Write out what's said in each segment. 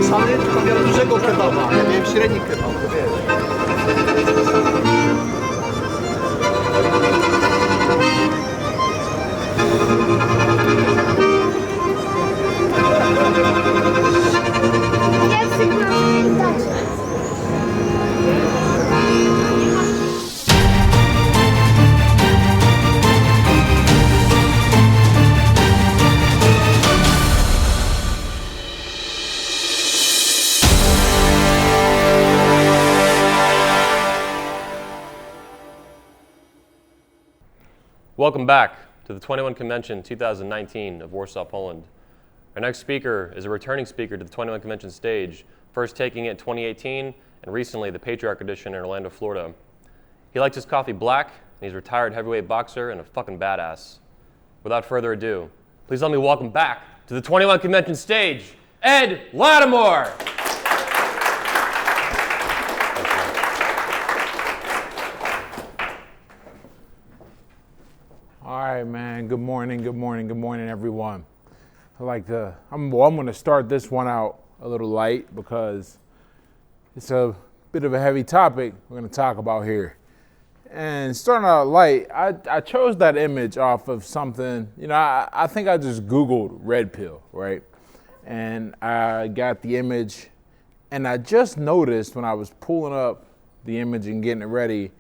Sam tam miałem dużego kebaba, ja miałem średni kebab, to wiesz. Welcome back to the 21 Convention 2019 of Warsaw, Poland. Our next speaker is a returning speaker to the 21 Convention stage, first taking it in 2018 and recently the Patriarch Edition in Orlando, Florida. He likes his coffee black, and he's a retired heavyweight boxer and a fucking badass. Without further ado, please let me welcome back to the 21 Convention stage, Ed Latimore! All right, man. Good morning, everyone. I'm going to start this one out a little light because it's a bit of a heavy topic we're going to talk about here. And starting out light, I chose that image off of something, I think I just Googled red pill, right? And I got the image, and I just noticed when I was pulling up the image and getting it ready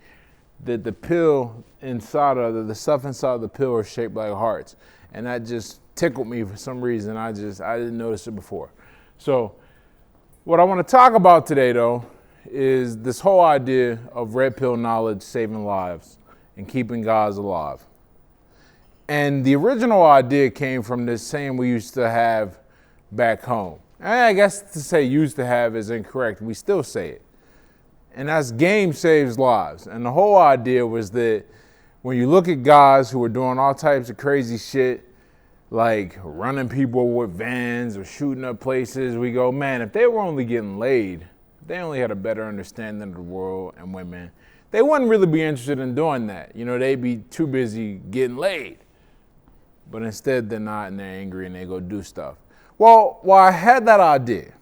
that the pill inside of the stuff inside of the pill are shaped like hearts, and that just tickled me for some reason. I didn't notice it before. So what I want to talk about today, though, is this whole idea of red pill knowledge saving lives and keeping guys alive. And the original idea came from this saying we used to have back home. And I guess to say used to have is incorrect. We still say it. And that's game saves lives. And the whole idea was that when you look at guys who are doing all types of crazy shit, like running people with vans or shooting up places, we go, man, if they were only getting laid, if they only had a better understanding of the world and women, they wouldn't really be interested in doing that. They'd be too busy getting laid. But instead they're not, and they're angry and they go do stuff. Well, I had that idea.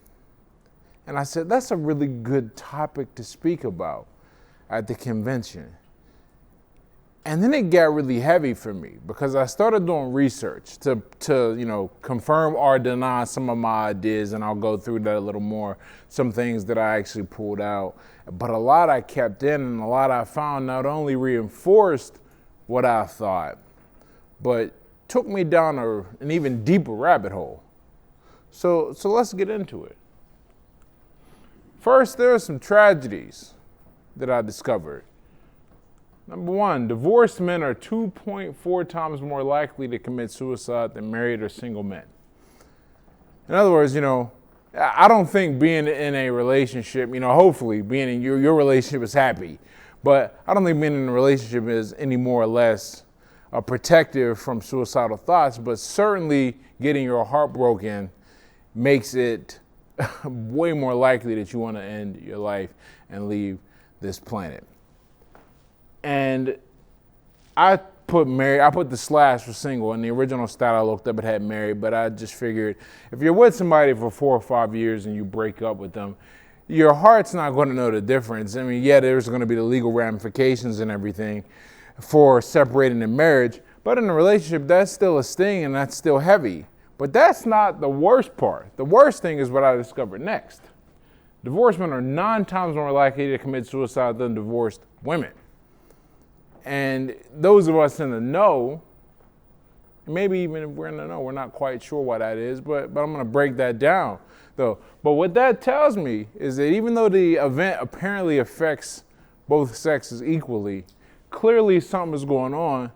And I said, that's a really good topic to speak about at the convention. And then it got really heavy for me because I started doing research to confirm or deny some of my ideas, and I'll go through that a little more, some things that I actually pulled out. But a lot I kept in, and a lot I found not only reinforced what I thought, but took me down an even deeper rabbit hole. So let's get into it. First, there are some tragedies that I discovered. Number one, divorced men are 2.4 times more likely to commit suicide than married or single men. In other words, I don't think being in a relationship, hopefully being in your relationship is happy, but I don't think being in a relationship is any more or less protective from suicidal thoughts, but certainly getting your heart broken makes it way more likely that you want to end your life and leave this planet. And I put the slash for single. In the original stat I looked up, it had married, but I just figured if you're with somebody for 4 or 5 years and you break up with them, your heart's not going to know the difference. I mean, yeah, there's going to be the legal ramifications and everything for separating the marriage, but in a relationship, that's still a sting and that's still heavy. But that's not the worst part. The worst thing is what I discovered next. Divorced men are 9 times more likely to commit suicide than divorced women. And those of us in the know, maybe even if we're in the know, we're not quite sure what that is, but I'm going to break that down, though. But what that tells me is that even though the event apparently affects both sexes equally, clearly something is going on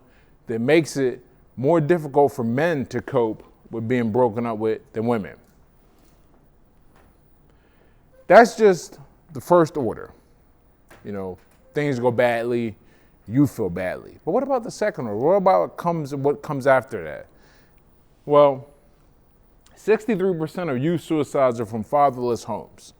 that makes it more difficult for men to cope with being broken up with than women. That's just the first order. Things go badly, you feel badly. But what about the second order? What about what comes after that? Well, 63% of youth suicides are from fatherless homes.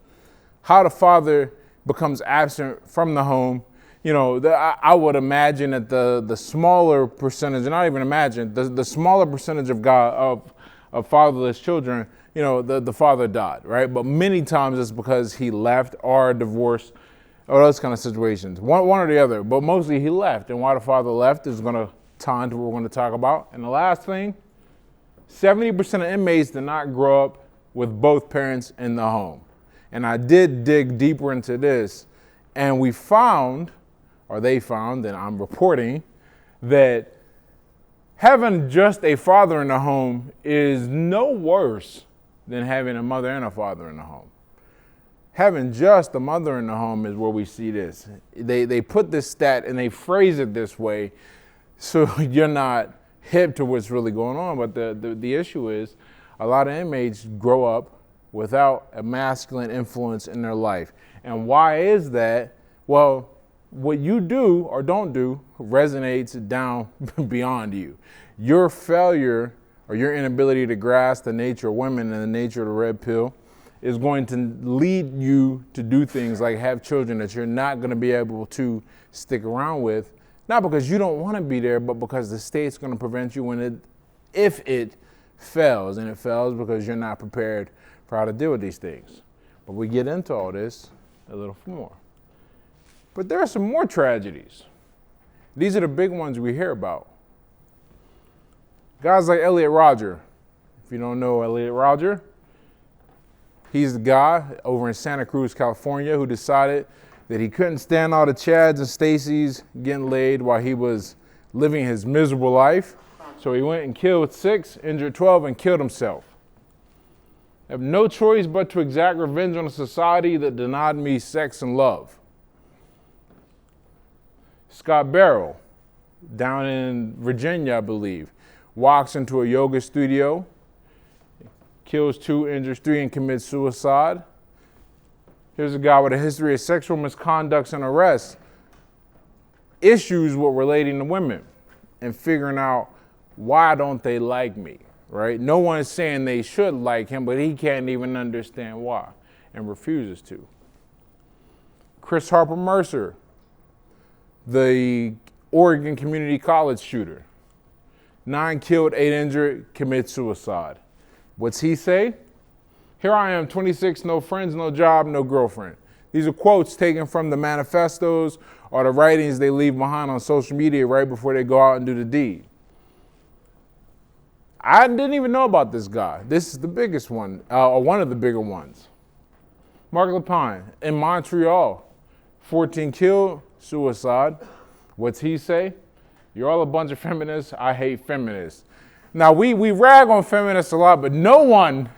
How the father becomes absent from the home, I would imagine that the smaller percentage, and not even imagine, the smaller percentage of of fatherless children, the father died, right? But many times it's because he left or divorced or those kind of situations. One or the other, but mostly he left. And why the father left is going to tie into what we're going to talk about. And the last thing, 70% of inmates did not grow up with both parents in the home. And I did dig deeper into this, and they found, and I'm reporting, that having just a father in the home is no worse than having a mother and a father in the home. Having just a mother in the home is where we see this. They put this stat and they phrase it this way so you're not hip to what's really going on. But the issue is a lot of inmates grow up without a masculine influence in their life. And why is that? Well, what you do or don't do resonates down beyond you. Your failure or your inability to grasp the nature of women and the nature of the red pill is going to lead you to do things like have children that you're not going to be able to stick around with, not because you don't want to be there, but because the state's going to prevent you if it fails. And it fails because you're not prepared for how to deal with these things. But we get into all this a little more. But there are some more tragedies. These are the big ones we hear about. Guys like Elliot Rodger. If you don't know Elliot Rodger, he's the guy over in Santa Cruz, California, who decided that he couldn't stand all the Chads and Stacys getting laid while he was living his miserable life. So he went and killed 6, injured 12, and killed himself. I have no choice but to exact revenge on a society that denied me sex and love. Scott Barrow, down in Virginia, I believe, walks into a yoga studio, kills 2, injures 3, and commits suicide. Here's a guy with a history of sexual misconducts and arrests, issues with relating to women and figuring out why don't they like me, right? No one is saying they should like him, but he can't even understand why and refuses to. Chris Harper Mercer, the Oregon Community College shooter, 9 killed, 8 injured, commits suicide. What's he say? Here I am, 26, no friends, no job, no girlfriend. These are quotes taken from the manifestos or the writings they leave behind on social media right before they go out and do the deed. I didn't even know about this guy. This is the biggest one, or one of the bigger ones. Mark Lepine in Montreal, 14 killed, suicide. What's he say? You're all a bunch of feminists. I hate feminists. Now, we rag on feminists a lot, but no one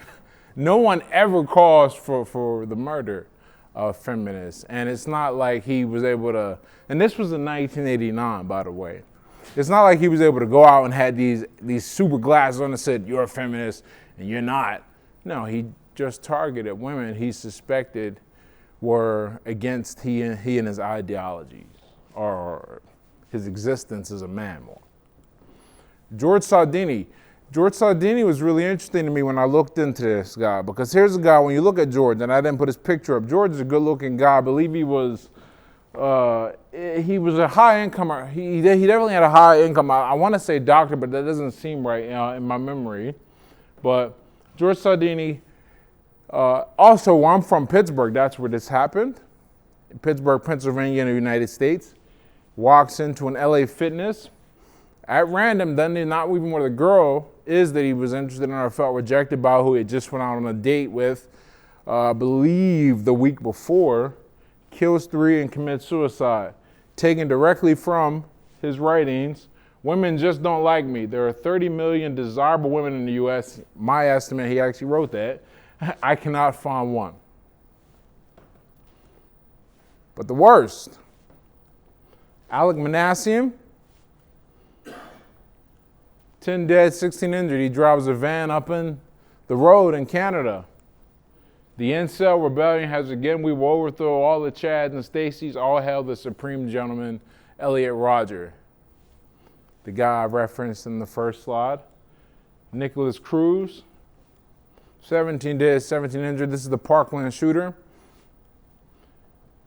ever calls for the murder of feminists. And it's not like he was able to, and this was in 1989, by the way. It's not like he was able to go out and had these super glasses on and said, you're a feminist and you're not. No, he just targeted women he suspected were against he and his ideologies or his existence as a man more. George Sardini was really interesting to me when I looked into this guy, because here's a guy, when you look at George, and I didn't put his picture up, George is a good-looking guy. I believe he was a high incomer. He definitely had a high income. I want to say doctor, but that doesn't seem right in my memory. But George Sardini, also where I'm from, Pittsburgh, that's where this happened. In Pittsburgh, Pennsylvania in the United States. Walks into an LA Fitness. At random, then not even where the girl is that he was interested in or felt rejected by, who he had just went out on a date with, I believe the week before, kills 3 and commits suicide. Taken directly from his writings, women just don't like me. There are 30 million desirable women in the U.S. My estimate, he actually wrote that. I cannot find one. But the worst, Alec Manassian, 10 dead, 16 injured. He drives a van up in the road in Canada. The incel rebellion has again, we will overthrow all the Chads and Stacys, all hail the supreme gentleman, Elliot Rodger. The guy I referenced in the first slide. Nicholas Cruz, 17 dead, 17 injured. This is the Parkland shooter.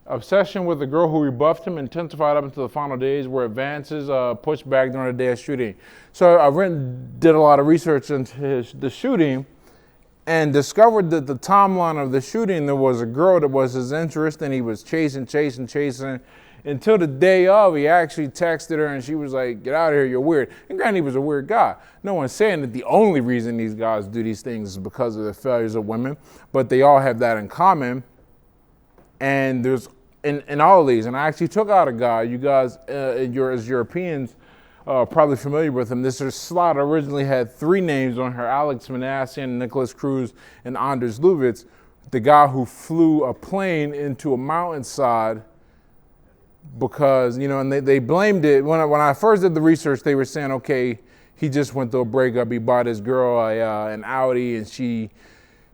Obsession with the girl who rebuffed him intensified up into the final days where advances pushed back during the day of shooting. So I did a lot of research into the shooting and discovered that the timeline of the shooting, there was a girl that was his interest and he was chasing until the day of. He actually texted her and she was like, get out of here, you're weird. And granted, he was a weird guy. No one's saying that the only reason these guys do these things is because of the failures of women, but they all have that in common. And there's in all of these, and I actually took out a guy, you guys, as Europeans, probably familiar with him. This slot originally had 3 names on her: Alex Manassian, Nicholas Cruz, and Anders Luvitz, the guy who flew a plane into a mountainside because, and they blamed it. When I first did the research, they were saying, okay, he just went through a breakup. He bought his girl an Audi, and she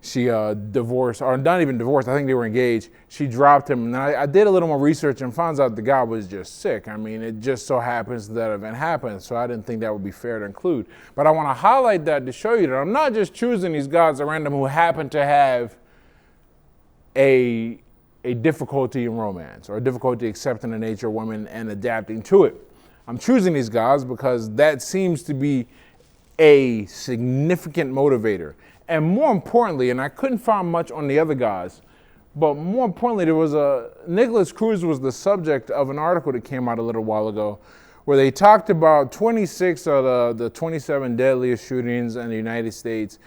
divorced, or not even divorced, I think they were engaged. She dropped him. And I did a little more research and found out the guy was just sick. I mean, it just so happens that event happened, so I didn't think that would be fair to include. But I want to highlight that to show you that I'm not just choosing these guys at random who happen to have a difficulty in romance or a difficulty accepting the nature of women and adapting to it. I'm choosing these guys because that seems to be a significant motivator. And more importantly, and I couldn't find much on the other guys, but more importantly, Nicholas Cruz was the subject of an article that came out a little while ago where they talked about 26 of the 27 deadliest shootings in the United States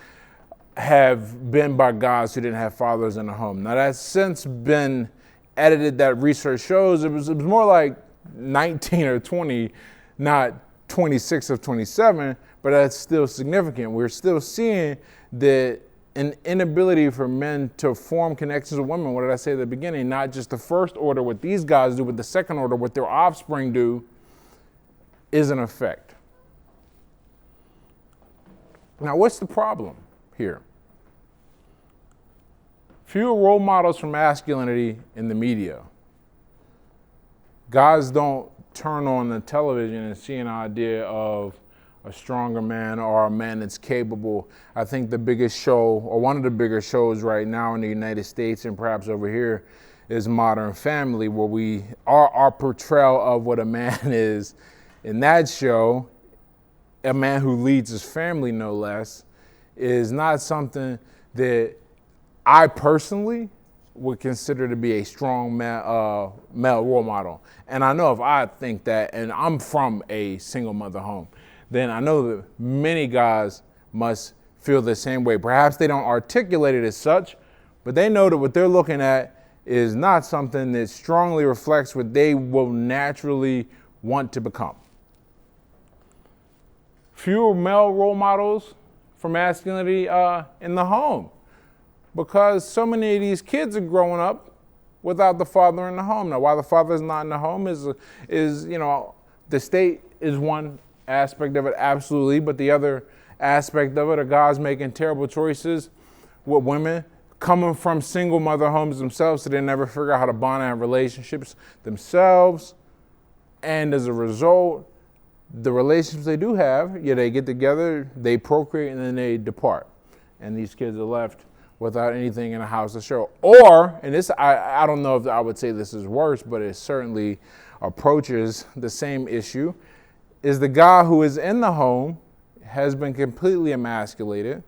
have been by guys who didn't have fathers in the home. Now that's since been edited, that research shows it was more like 19 or 20, not 26 of 27, but that's still significant. We're still seeing that an inability for men to form connections with women, what did I say at the beginning? Not just the first order, what these guys do, but the second order, what their offspring do, is an effect. Now, what's the problem here? Fewer role models for masculinity in the media. Guys don't turn on the television and see an idea of a stronger man or a man that's capable. I think the biggest show, or one of the biggest shows right now in the United States and perhaps over here, is Modern Family, where our portrayal of what a man is in that show, a man who leads his family no less, is not something that I personally would consider to be a strong male role model. And I know if I think that, and I'm from a single mother home, then I know that many guys must feel the same way. Perhaps they don't articulate it as such, but they know that what they're looking at is not something that strongly reflects what they will naturally want to become. Fewer male role models for masculinity in the home, because so many of these kids are growing up without the father in the home. Now, why the father is not in the home is the state is one aspect of it, absolutely, but the other aspect of it are guys making terrible choices with women, coming from single mother homes themselves, so they never figure out how to bond and have relationships themselves, and as a result, the relationships they do have, they get together, they procreate, and then they depart, and these kids are left without anything in the house to show. Or, and this, I don't know if I would say this is worse, but it certainly approaches the same issue, is the guy who is in the home has been completely emasculated.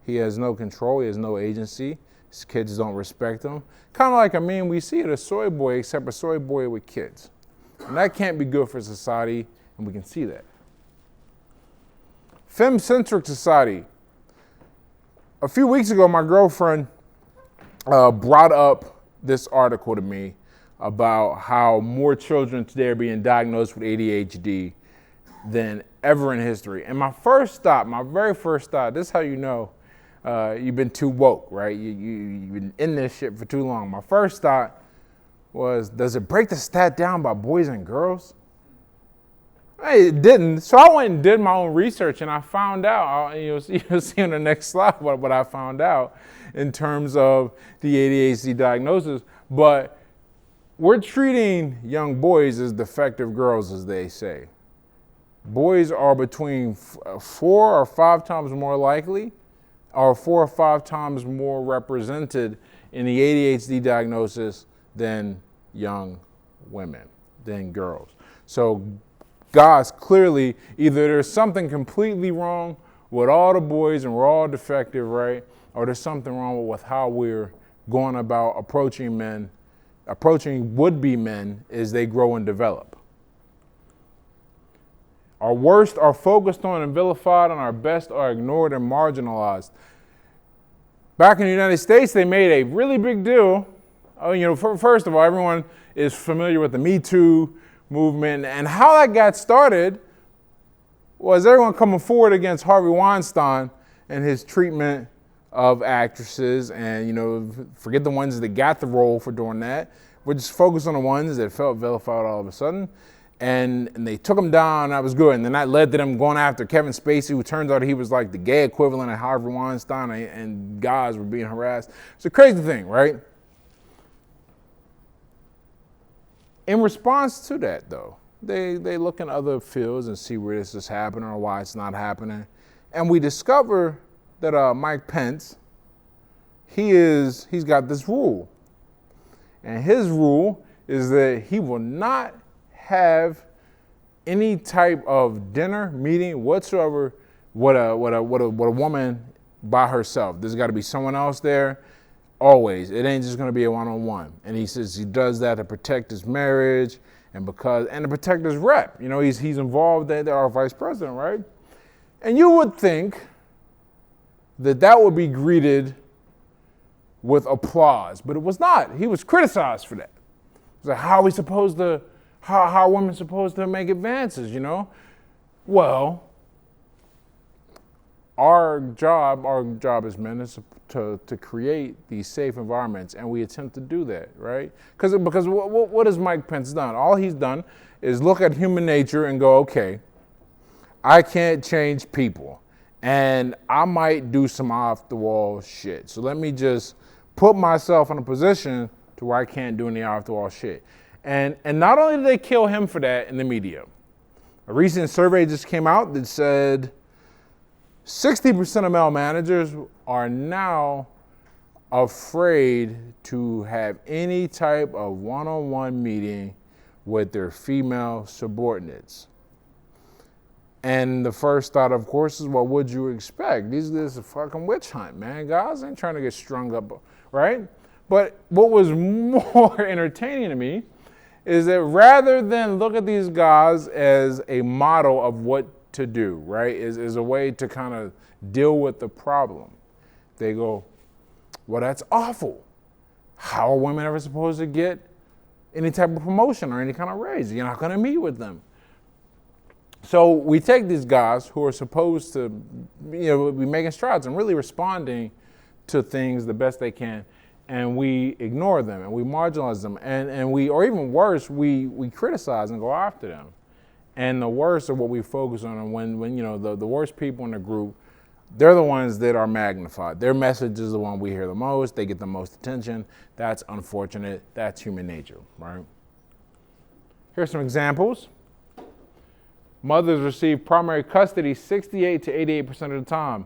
He has no control, he has no agency. His kids don't respect him. Kind of like a meme we see at a soy boy, except a soy boy with kids. And that can't be good for society, and we can see that. Femme-centric society. A few weeks ago, my girlfriend brought up this article to me about how more children today are being diagnosed with ADHD than ever in history. And my very first thought, this is how you know you've been too woke, right? You've been in this shit for too long. My first thought was, does it break the stat down by boys and girls? It didn't. So I went and did my own research, and I found out, you'll see on the next slide what I found out in terms of the ADHD diagnosis. But we're treating young boys as defective girls, as they say. Boys are between 4 or 5 times more likely, or 4 or 5 times more represented in the ADHD diagnosis than young women than girls. So guys, clearly, either there's something completely wrong with all the boys and we're all defective, right? Or there's something wrong with how we're going about approaching would-be men as they grow and develop. Our worst are focused on and vilified, and our best are ignored and marginalized. Back in the United States, they made a really big deal. First of all, everyone is familiar with the Me Too movement, and how that got started was everyone coming forward against Harvey Weinstein and his treatment of actresses, and forget the ones that got the role for doing that. We're just focused on the ones that felt vilified all of a sudden. And they took him down, and that was good. And then that led to them going after Kevin Spacey, who turns out he was like the gay equivalent of Harvey Weinstein, and guys were being harassed. It's a crazy thing, right? In response to that, though, they look in other fields and see where this is happening or why it's not happening. And we discover that Mike Pence, he's got this rule. And his rule is that he will not have any type of dinner, meeting whatsoever with a woman by herself. There's got to be someone else there, always. It ain't just going to be a one-on-one. And he says he does that to protect his marriage and to protect his rep. He's involved in our vice president, right? And you would think that would be greeted with applause, but it was not. He was criticized for that. It's like, how are women supposed to make advances, Well, our job as men is to create these safe environments, and we attempt to do that, right? Because what has Mike Pence done? All he's done is look at human nature and go, okay, I can't change people, and I might do some off-the-wall shit. So let me just put myself in a position to where I can't do any off-the-wall shit. And not only did they kill him for that in the media, a recent survey just came out that said 60% of male managers are now afraid to have any type of one-on-one meeting with their female subordinates. And the first thought, of course, is what would you expect? This is a fucking witch hunt, man. Guys ain't trying to get strung up, right? But what was more entertaining to me is that rather than look at these guys as a model of what to do, right, is a way to kind of deal with the problem, they go, well, that's awful. How are women ever supposed to get any type of promotion or any kind of raise? You're not going to meet with them. So we take these guys who are supposed to be making strides and really responding to things the best they can, and we ignore them and we marginalize them, and we, or even worse, we criticize and go after them. And the worst are what we focus on, and when the worst people in the group, they're the ones that are magnified. Their message is the one we hear the most. They get the most attention. That's unfortunate. That's human nature, right? Here's some examples. Mothers receive primary custody 68 to 88% of the time.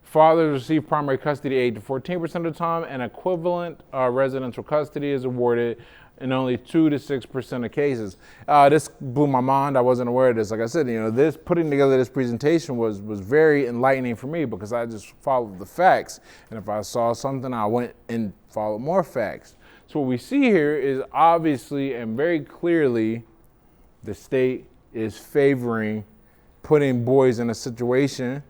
Fathers receive primary custody 8 to 14% of the time, and equivalent residential custody is awarded in only 2 to 6% of cases. This blew my mind. I wasn't aware of this. Like I said, this putting together this presentation was very enlightening for me because I just followed the facts. And if I saw something, I went and followed more facts. So what we see here is obviously and very clearly the state is favoring putting boys in a situation,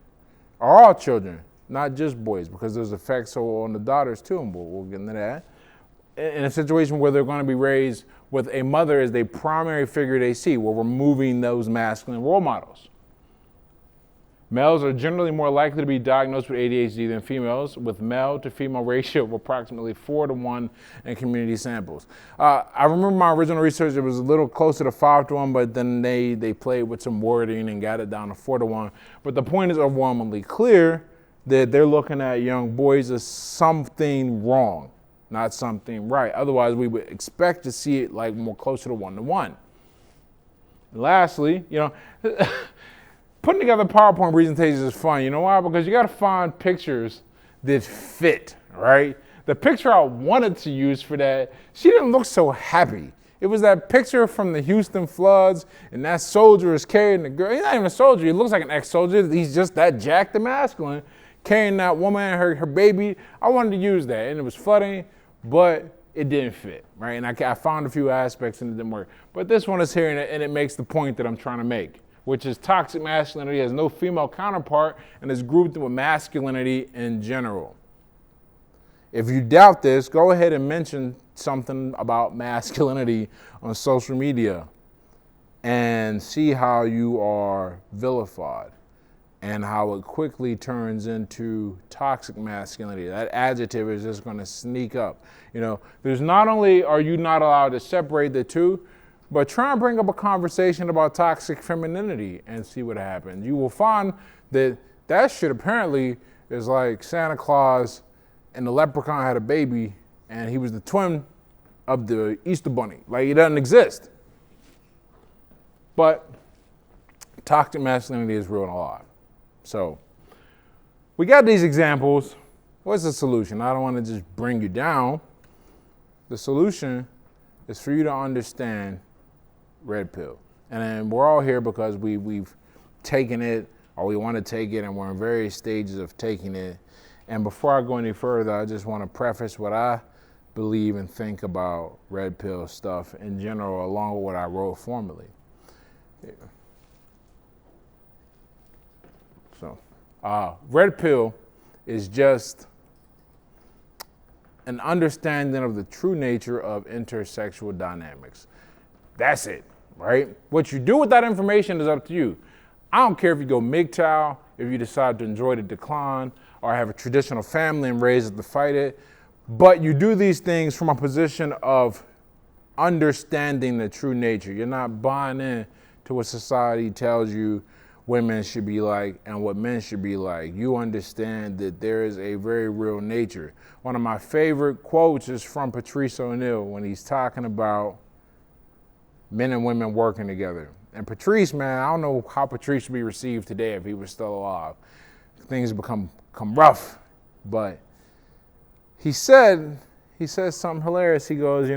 or all children, not just boys, because there's effects on the daughters too, and we'll get into that, in a situation where they're going to be raised with a mother as the primary figure they see. We're removing those masculine role models. Males are generally more likely to be diagnosed with ADHD than females, with male to female ratio of approximately 4-to-1 in community samples. I remember my original research, it was a little closer to 5-to-1, but then they played with some wording and got it down to 4-to-1. But the point is overwhelmingly clear that they're looking at young boys as something wrong, not something right. Otherwise, we would expect to see it like more closer to 1-to-1. Lastly, putting together PowerPoint presentations is fun. You know why? Because you got to find pictures that fit, right? The picture I wanted to use for that, she didn't look so happy. It was that picture from the Houston floods, and that soldier is carrying the girl. He's not even a soldier. He looks like an ex-soldier. He's just that jacked and masculine, carrying that woman and her baby. I wanted to use that, and it was flooding, but it didn't fit, right? And I found a few aspects and it didn't work. But this one is here, and it makes the point that I'm trying to make, which is toxic masculinity has no female counterpart and is grouped with masculinity in general. If you doubt this, go ahead and mention something about masculinity on social media and see how you are vilified and how it quickly turns into toxic masculinity. That adjective is just going to sneak up. There's not only are you not allowed to separate the two, but try and bring up a conversation about toxic femininity and see what happens. You will find that shit apparently is like Santa Claus and the leprechaun had a baby, and he was the twin of the Easter Bunny. Like, it doesn't exist. But toxic masculinity is real and alive. So we got these examples. What's the solution? I don't want to just bring you down. The solution is for you to understand red pill. And then we're all here because we've taken it, or we want to take it, and we're in various stages of taking it. And before I go any further, I just want to preface what I believe and think about red pill stuff in general, along with what I wrote formally. So, red pill is just an understanding of the true nature of intersexual dynamics. That's it, right? What you do with that information is up to you. I don't care if you go MGTOW, if you decide to enjoy the decline, or have a traditional family and raised to fight it, but you do these things from a position of understanding the true nature. You're not buying in to what society tells you women should be like and what men should be like. You understand that there is a very real nature. One of my favorite quotes is from Patrice O'Neal when he's talking about men and women working together. And Patrice, man, I don't know how Patrice would be received today if he was still alive. Things become rough, but he said something hilarious. He goes,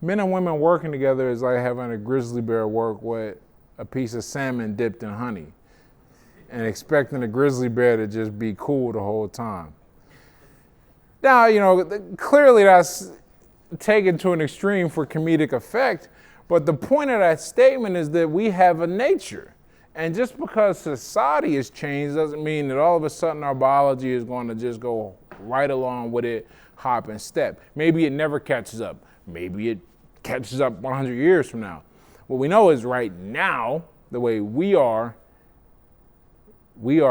men and women working together is like having a grizzly bear work with a piece of salmon dipped in honey and expecting the grizzly bear to just be cool the whole time. Now, clearly that's taken to an extreme for comedic effect, but the point of that statement is that we have a nature. And just because society has changed doesn't mean that all of a sudden our biology is going to just go right along with it, hop and step. Maybe it never catches up. Maybe it catches up 100 years from now. What we know is right now, the way we are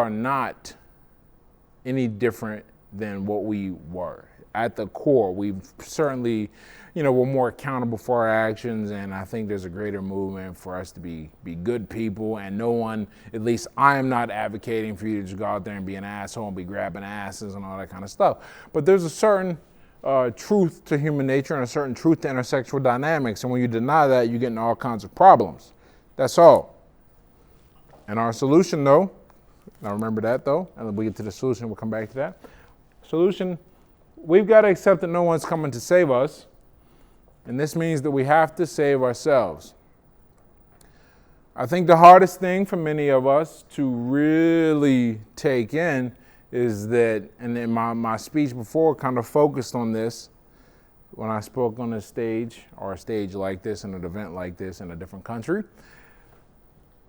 not any different than what we were. At the core, we've certainly, we're more accountable for our actions, and I think there's a greater movement for us to be good people, and no one, at least I am not advocating for you to just go out there and be an asshole and be grabbing asses and all that kind of stuff. But there's a certain truth to human nature and a certain truth to intersexual dynamics, and when you deny that, you get into all kinds of problems. That's all. And our solution, though, now remember that, though, and then we get to the solution, we'll come back to that. Solution, we've got to accept that no one's coming to save us. And this means that we have to save ourselves. I think the hardest thing for many of us to really take in is that, and in my speech before kind of focused on this when I spoke on a stage, or a stage like this, in an event like this in a different country,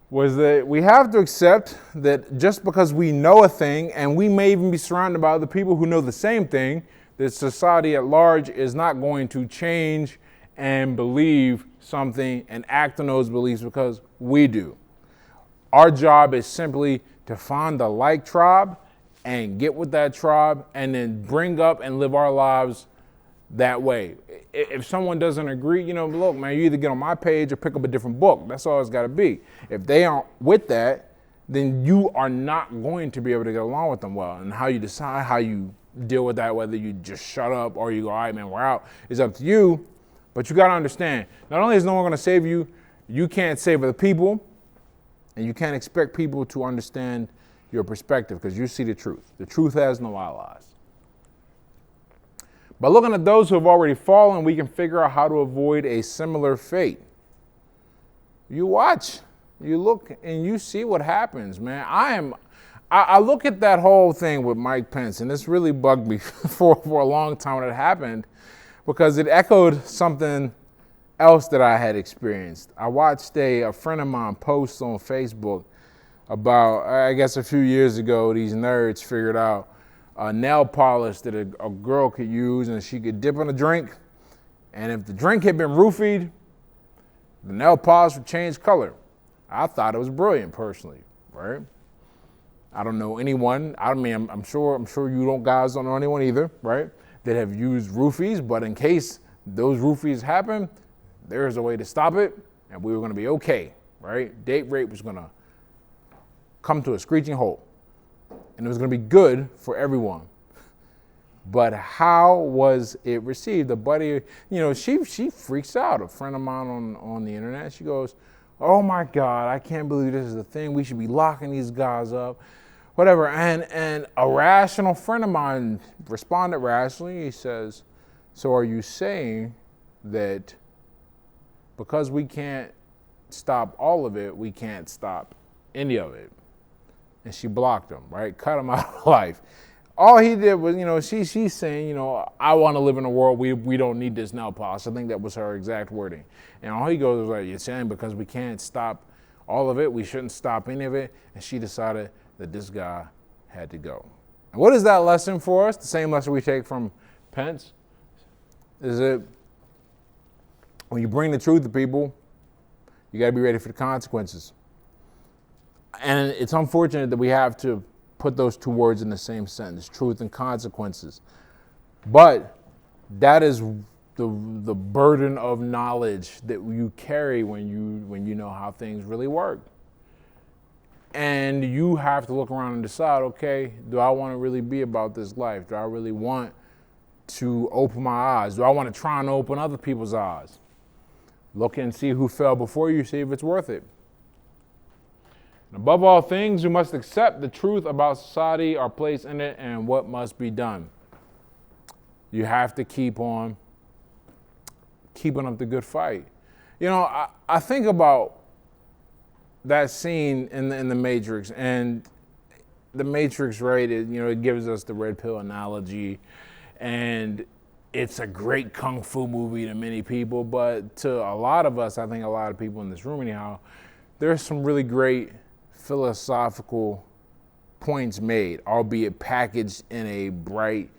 was that we have to accept that just because we know a thing, and we may even be surrounded by other people who know the same thing, that society at large is not going to change and believe something and act on those beliefs because we do. Our job is simply to find the like tribe and get with that tribe and then bring up and live our lives that way. If someone doesn't agree, look, man, you either get on my page or pick up a different book. That's all it's got to be. If they aren't with that, then you are not going to be able to get along with them well. And how you decide how you deal with that, whether you just shut up or you go, all right, man, we're out, is up to you. But you got to understand, not only is no one going to save you, you can't save other people, and you can't expect people to understand your perspective because you see the truth. The truth has no allies. By looking at those who have already fallen, we can figure out how to avoid a similar fate. You watch, you look, and you see what happens, man. I look at that whole thing with Mike Pence, and this really bugged me for a long time when it happened, because it echoed something else that I had experienced. I watched a friend of mine post on Facebook about, I guess a few years ago, these nerds figured out a nail polish that a girl could use, and she could dip in a drink, and if the drink had been roofied, the nail polish would change color. I thought it was brilliant, personally, right? I don't know anyone. I mean, I'm sure you guys don't know anyone either, right? That have used roofies, but in case those roofies happen, there's a way to stop it, and we were going to be okay, right? Date rape was going to come to a screeching halt, and it was going to be good for everyone. But how was it received? A buddy, she freaks out. A friend of mine on the internet, she goes, "Oh my God, I can't believe this is a thing. We should be locking these guys up." Whatever. And a rational friend of mine responded rationally. He says, "So are you saying that because we can't stop all of it, we can't stop any of it?" And she blocked him, right? Cut him out of life. All he did was, she's saying, "I want to live in a world we don't need this nail polish." I think that was her exact wording. And all he goes was like, "You're saying because we can't stop all of it, we shouldn't stop any of it." And she decided that this guy had to go. And what is that lesson for us? The same lesson we take from Pence is that when you bring the truth to people, you got to be ready for the consequences. And it's unfortunate that we have to put those two words in the same sentence, truth and consequences. But that is the burden of knowledge that you carry when you know how things really work. And you have to look around and decide, okay, do I want to really be about this life? Do I really want to open my eyes? Do I want to try and open other people's eyes? Look and see who fell before you, see if it's worth it. And above all things, you must accept the truth about society, our place in it, and what must be done. You have to keep on keeping up the good fight. I think about that scene in the Matrix, and the Matrix, right? It gives us the red pill analogy, and it's a great kung fu movie to many people, but to a lot of us, I think a lot of people in this room anyhow, there's some really great philosophical points made, albeit packaged in a bright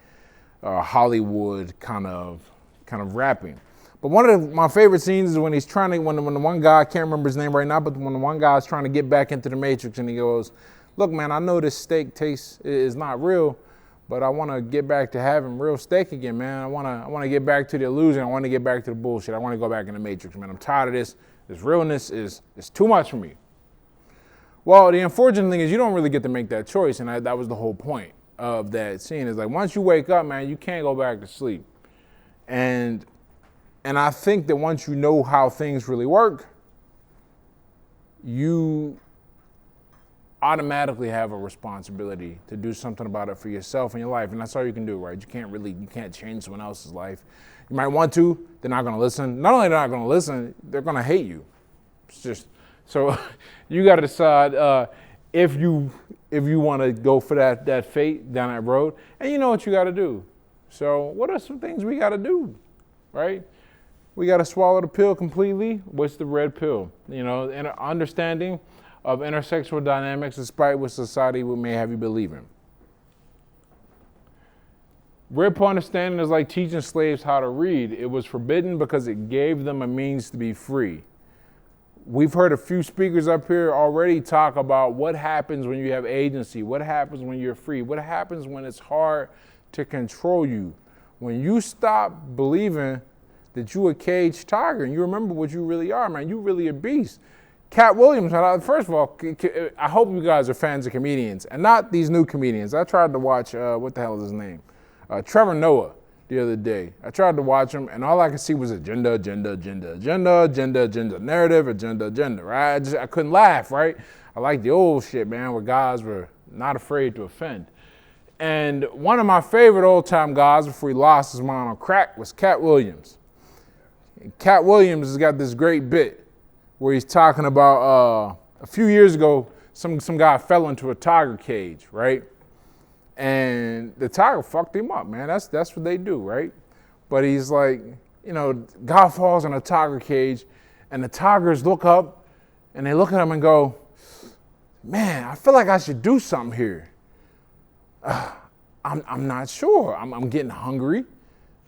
Hollywood kind of wrapping. But one of my favorite scenes is when when the one guy, I can't remember his name right now, but when the one guy is trying to get back into the Matrix, and he goes, "Look, man, I know this steak taste is not real, but I want to get back to having real steak again, man. I want to get back to the illusion. I want to get back to the bullshit. I want to go back in the Matrix, man. I'm tired of this. This realness is too much for me." Well, the unfortunate thing is you don't really get to make that choice, and that was the whole point of that scene. Is like once you wake up, man, you can't go back to sleep. And I think that once you know how things really work, you automatically have a responsibility to do something about it for yourself and your life, and that's all you can do, right? You can't change someone else's life. You might want to, they're not gonna listen. Not only they're not gonna listen, they're gonna hate you. It's just, so you gotta decide if you wanna go for that fate down that road, and you know what you gotta do. So what are some things we gotta do, right? We got to swallow the pill completely. What's the red pill? An understanding of intersexual dynamics despite what society may have you believing. Red pill understanding is like teaching slaves how to read. It was forbidden because it gave them a means to be free. We've heard a few speakers up here already talk about what happens when you have agency, what happens when you're free, what happens when it's hard to control you. When you stop believing that you a caged tiger and you remember what you really are, man. You really a beast. Cat Williams, first of all, I hope you guys are fans of comedians and not these new comedians. I tried to watch, what the hell is his name? Trevor Noah the other day. I tried to watch him and all I could see was agenda, narrative, agenda, right? I couldn't laugh, right? I like the old shit, man, where guys were not afraid to offend. And one of my favorite old-time guys before he lost his mind on crack was Cat Williams. And Cat Williams has got this great bit where he's talking about a few years ago, some guy fell into a tiger cage, right? And the tiger fucked him up, man. That's what they do, right? But he's like, guy falls in a tiger cage, and the tigers look up, and they look at him and go, man, I feel like I should do something here. I'm not sure. I'm getting hungry.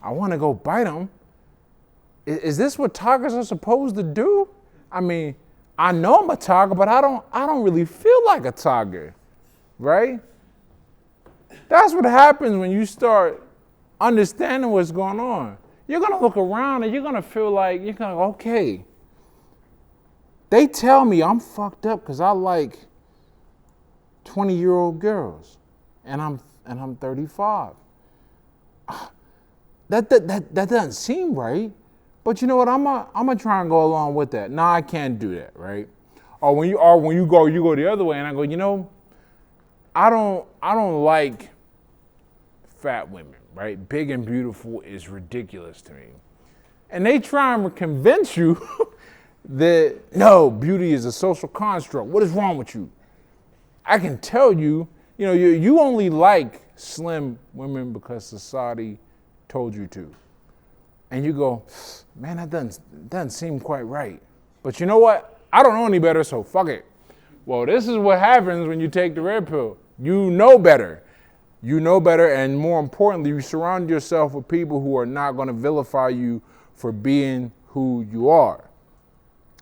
I want to go bite him. Is this what tigers are supposed to do? I mean, I know I'm a tiger, but I don't really feel like a tiger, right? That's what happens when you start understanding what's going on. You're gonna look around and you're gonna feel like okay. They tell me I'm fucked up because I like 20-year-old girls, and I'm 35. That doesn't seem right. But you know what? I'm gonna try and go along with that. No, I can't do that, right? Or when you go the other way, and I go, I don't like fat women, right? Big and beautiful is ridiculous to me. And they try and convince you that no, beauty is a social construct. What is wrong with you? I can tell you, you only like slim women because society told you to. And you go, man, that doesn't seem quite right. But you know what? I don't know any better, so fuck it. Well, this is what happens when you take the red pill. You know better. You know better, and more importantly, you surround yourself with people who are not going to vilify you for being who you are.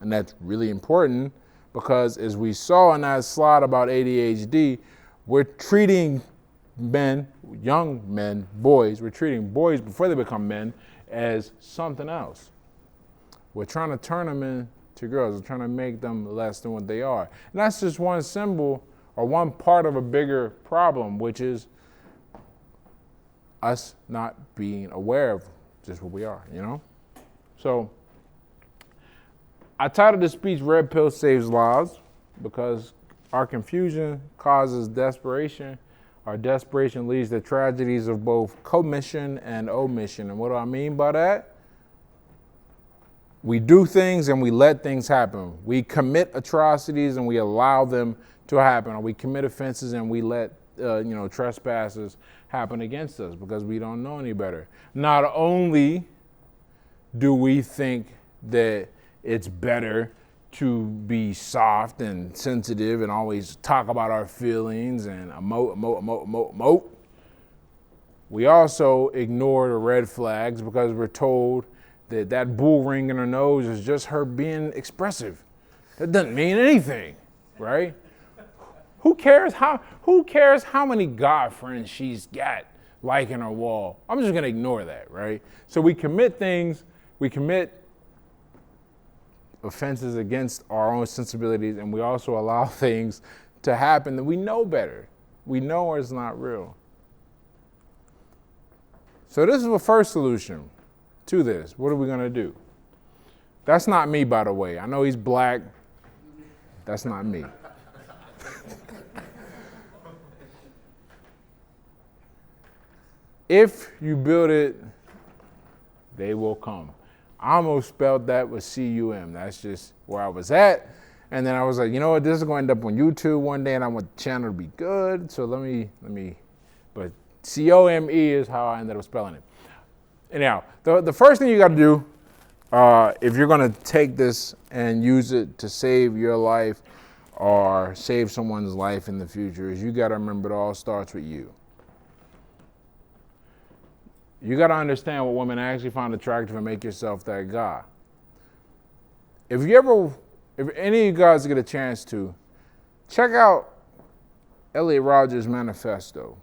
And that's really important because as we saw in that slide about ADHD, we're treating men, young men, boys, we're treating boys before they become men as something else. We're trying to turn them into girls. We're trying to make them less than what they are. And that's just one symbol or one part of a bigger problem, which is us not being aware of just what we are, So I titled this speech, Red Pill Saves Lives, because our confusion causes desperation. Our desperation leads to tragedies of both commission and omission. And what do I mean by that? We do things and we let things happen. We commit atrocities and we allow them to happen. Or we commit offenses and we let trespasses happen against us because we don't know any better. Not only do we think that it's better to be soft and sensitive and always talk about our feelings and emote. We also ignore the red flags because we're told that bull ring in her nose is just her being expressive. That doesn't mean anything, right? Who cares how many guy friends she's got liking her wall? I'm just gonna ignore that, right? So we commit offenses against our own sensibilities, and we also allow things to happen that we know better. We know it's not real. So this is the first solution to this. What are we gonna do? That's not me, by the way. I know he's black. That's not me. If you build it, they will come. I almost spelled that with C-U-M. That's just where I was at. And then I was like, you know what, this is going to end up on YouTube one day and I want the channel to be good. So let me, but C-O-M-E is how I ended up spelling it. Anyhow, the first thing you got to do, if you're going to take this and use it to save your life or save someone's life in the future, is you got to remember it all starts with you. You got to understand what women actually find attractive and make yourself that guy. If any of you guys get a chance to, check out Elliot Rodgers' manifesto.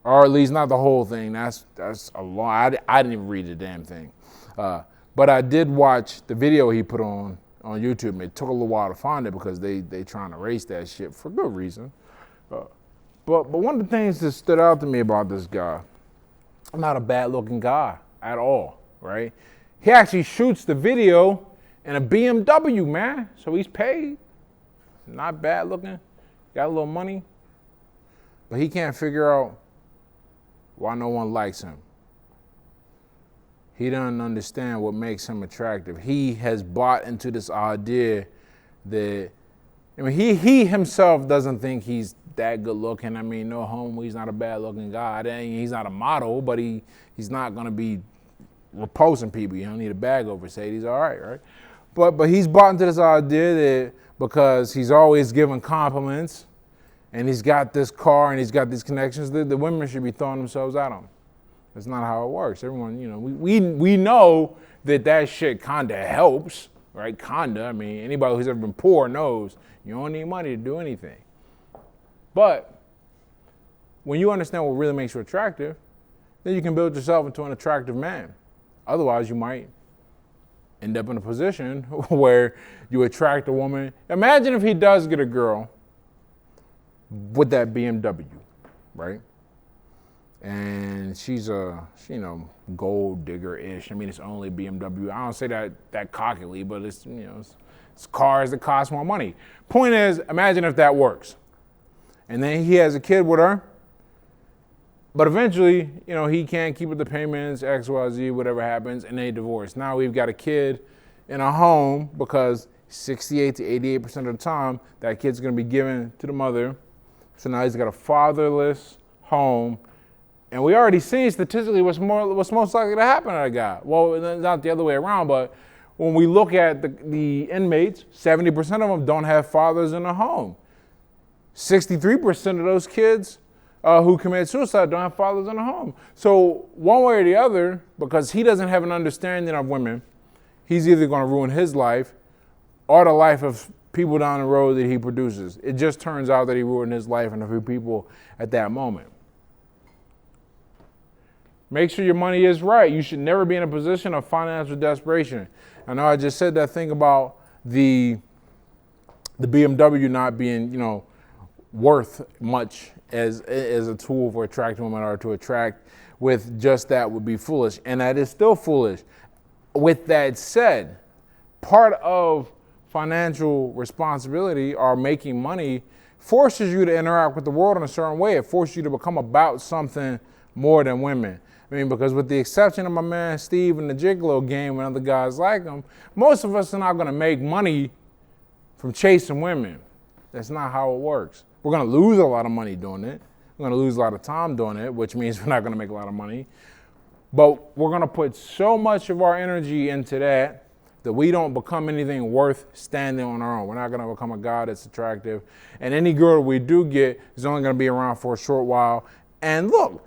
Or at least not the whole thing. That's a long, I didn't even read the damn thing. But I did watch the video he put on YouTube. It took a little while to find it because they trying to erase that shit for good reason. But one of the things that stood out to me about this guy, I'm not a bad looking guy at all, right? He actually shoots the video in a BMW, man. So he's paid. Not bad looking. Got a little money. But he can't figure out why no one likes him. He doesn't understand what makes him attractive. He has bought into this idea that, I mean, he himself doesn't think he's that good looking. I mean, no homo, he's not a bad looking guy. He's not a model, but he's not gonna be repulsing people. You don't need a bag over his head. He's all right? But he's bought into this idea that because he's always giving compliments and he's got this car and he's got these connections, the women should be throwing themselves at him. That's not how it works. Everyone, we know that shit kinda helps, right? Kinda. I mean, anybody who's ever been poor knows you don't need money to do anything. But when you understand what really makes you attractive, then you can build yourself into an attractive man. Otherwise, you might end up in a position where you attract a woman. Imagine if he does get a girl with that BMW, right? And she's gold digger-ish. I mean, it's only BMW. I don't say that cockily, but it's cars that cost more money. Point is, imagine if that works. And then he has a kid with her, but eventually, he can't keep with the payments, X, Y, Z, whatever happens, and they divorce. Now we've got a kid in a home because 68 to 88% of the time, that kid's gonna be given to the mother. So now he's got a fatherless home. And we already seen statistically what's most likely to happen to a guy. Well, not the other way around, but when we look at the inmates, 70% of them don't have fathers in the home. 63% of those kids who commit suicide don't have fathers in the home. So one way or the other, because he doesn't have an understanding of women, he's either going to ruin his life or the life of people down the road that he produces. It just turns out that he ruined his life and a few people at that moment. Make sure your money is right. You should never be in a position of financial desperation. I know I just said that thing about the BMW not being, worth much as a tool for attracting women or to attract with just that would be foolish. And that is still foolish. With that said, part of financial responsibility or making money forces you to interact with the world in a certain way. It forces you to become about something more than women. I mean, because with the exception of my man Steve in the Gigolo game and other guys like him, most of us are not going to make money from chasing women. That's not how it works. We're going to lose a lot of money doing it. We're going to lose a lot of time doing it, which means we're not going to make a lot of money. But we're going to put so much of our energy into that we don't become anything worth standing on our own. We're not going to become a guy that's attractive. And any girl we do get is only going to be around for a short while. And look,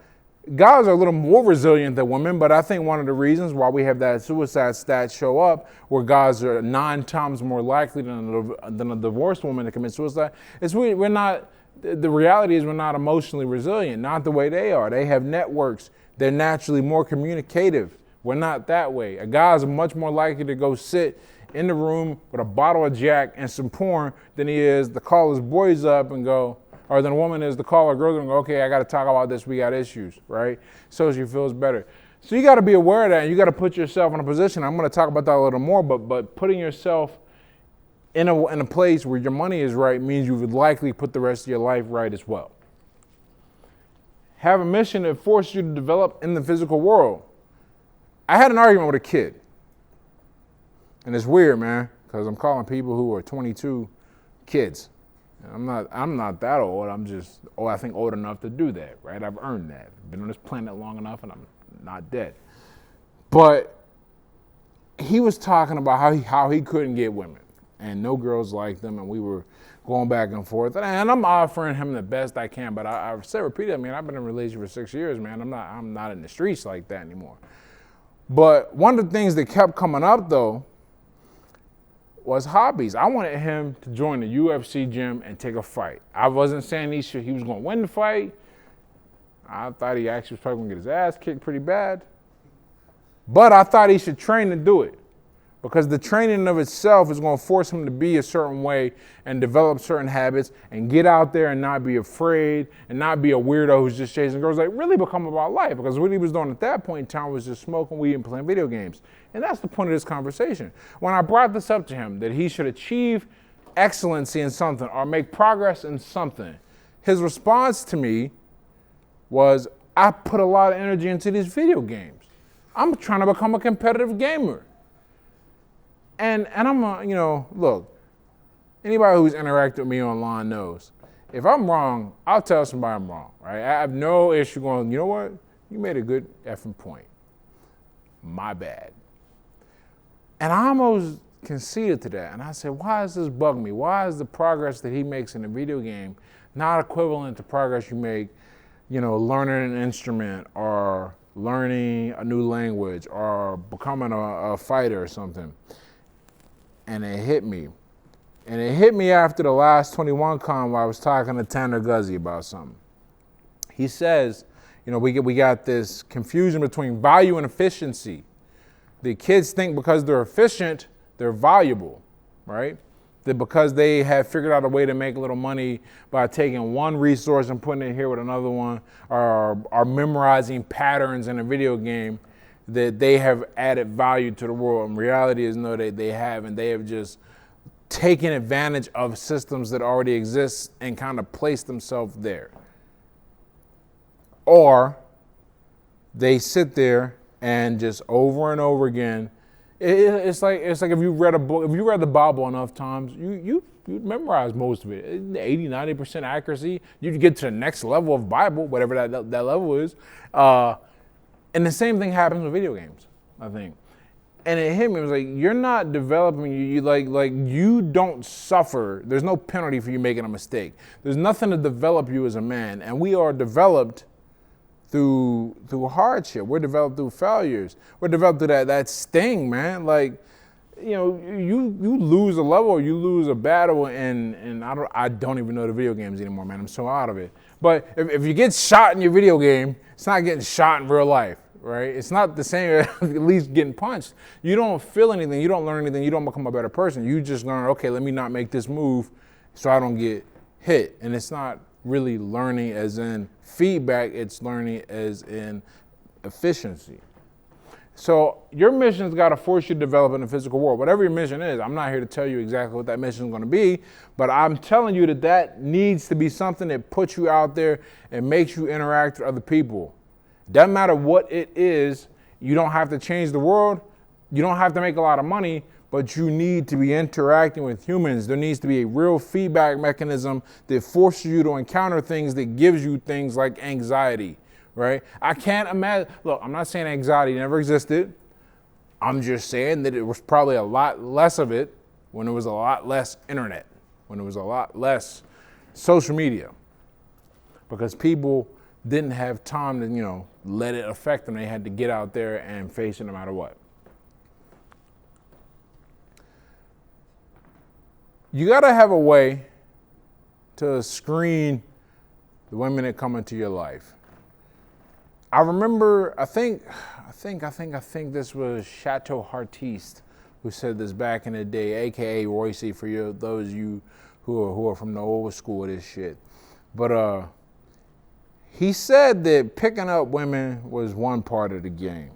guys are a little more resilient than women, but I think one of the reasons why we have that suicide stat show up, where guys are 9 times more likely than a divorced woman to commit suicide, is we're not, the reality is we're not emotionally resilient, not the way they are. They have networks. They're naturally more communicative. We're not that way. A guy's much more likely to go sit in the room with a bottle of Jack and some porn than he is to call his boys up and go, or than a woman is to call her girls and go, okay, I got to talk about this. We got issues, right? So she feels better. So you got to be aware of that. And you got to put yourself in a position. I'm going to talk about that a little more, but putting yourself in a place where your money is right means you would likely put the rest of your life right as well. Have a mission that forces you to develop in the physical world. I had an argument with a kid. And it's weird, man, because I'm calling people who are 22 kids. I'm not that old. I'm just, I think old enough to do that, right? I've earned that. Been on this planet long enough and I'm not dead. But he was talking about how he couldn't get women and no girls liked them, and we were going back and forth. And I'm offering him the best I can, but I said repeatedly, man, I've been in a relationship for 6 years, man. I'm not in the streets like that anymore. But one of the things that kept coming up though was hobbies. I wanted him to join the UFC gym and take a fight. I wasn't saying he was going to win the fight. I thought he actually was probably going to get his ass kicked pretty bad. But I thought he should train to do it, because the training of itself is going to force him to be a certain way and develop certain habits and get out there and not be afraid and not be a weirdo who's just chasing girls. Like, really become about life, because what he was doing at that point in time was just smoking weed and playing video games. And that's the point of this conversation. When I brought this up to him, that he should achieve excellency in something or make progress in something, his response to me was, I put a lot of energy into these video games. I'm trying to become a competitive gamer. And I'm, look, anybody who's interacted with me online knows, if I'm wrong, I'll tell somebody I'm wrong, right? I have no issue going, you know what? You made a good effing point. My bad. And I almost conceded to that. And I said, why does this bug me? Why is the progress that he makes in a video game not equivalent to progress you make, learning an instrument or learning a new language or becoming a fighter or something? And it hit me. And it hit me after the last 21 con where I was talking to Tanner Guzzi about something. He says, we got this confusion between value and efficiency. The kids think because they're efficient, they're valuable, right? That because they have figured out a way to make a little money by taking one resource and putting it here with another one, or are memorizing patterns in a video game, that they have added value to the world. And reality is no, they haven't. They have just taken advantage of systems that already exist and kind of placed themselves there. Or they sit there and just over and over again, it's like if you read a book, if you read the Bible enough times, you memorize most of it. 80, 90% accuracy. You get to the next level of Bible, whatever that level is. And the same thing happens with video games, I think. And it hit me. It was like, you're not developing. You don't suffer. There's no penalty for you making a mistake. There's nothing to develop you as a man. And we are developed through hardship. We're developed through failures. We're developed through that sting, man. You lose a level, or you lose a battle, and I don't even know the video games anymore, man. I'm so out of it. But if you get shot in your video game, it's not getting shot in real life, right? It's not the same as at least getting punched. You don't feel anything. You don't learn anything. You don't become a better person. You just learn, okay, let me not make this move so I don't get hit. And it's not really learning as in feedback. It's learning as in efficiency. So your mission's got to force you to develop in the physical world. Whatever your mission is, I'm not here to tell you exactly what that mission is going to be, but I'm telling you that needs to be something that puts you out there and makes you interact with other people. Doesn't matter what it is. You don't have to change the world. You don't have to make a lot of money, but you need to be interacting with humans. There needs to be a real feedback mechanism that forces you to encounter things that gives you things like anxiety. Right? I can't imagine. Look, I'm not saying anxiety never existed. I'm just saying that it was probably a lot less of it when there was a lot less internet, when there was a lot less social media, because people didn't have time to, let it affect them. They had to get out there and face it no matter what. You got to have a way to screen the women that come into your life. I remember, I think this was Chateau Hartiste who said this back in the day, AKA Royce, for those of you who are from the old school of this shit. But he said that picking up women was one part of the game.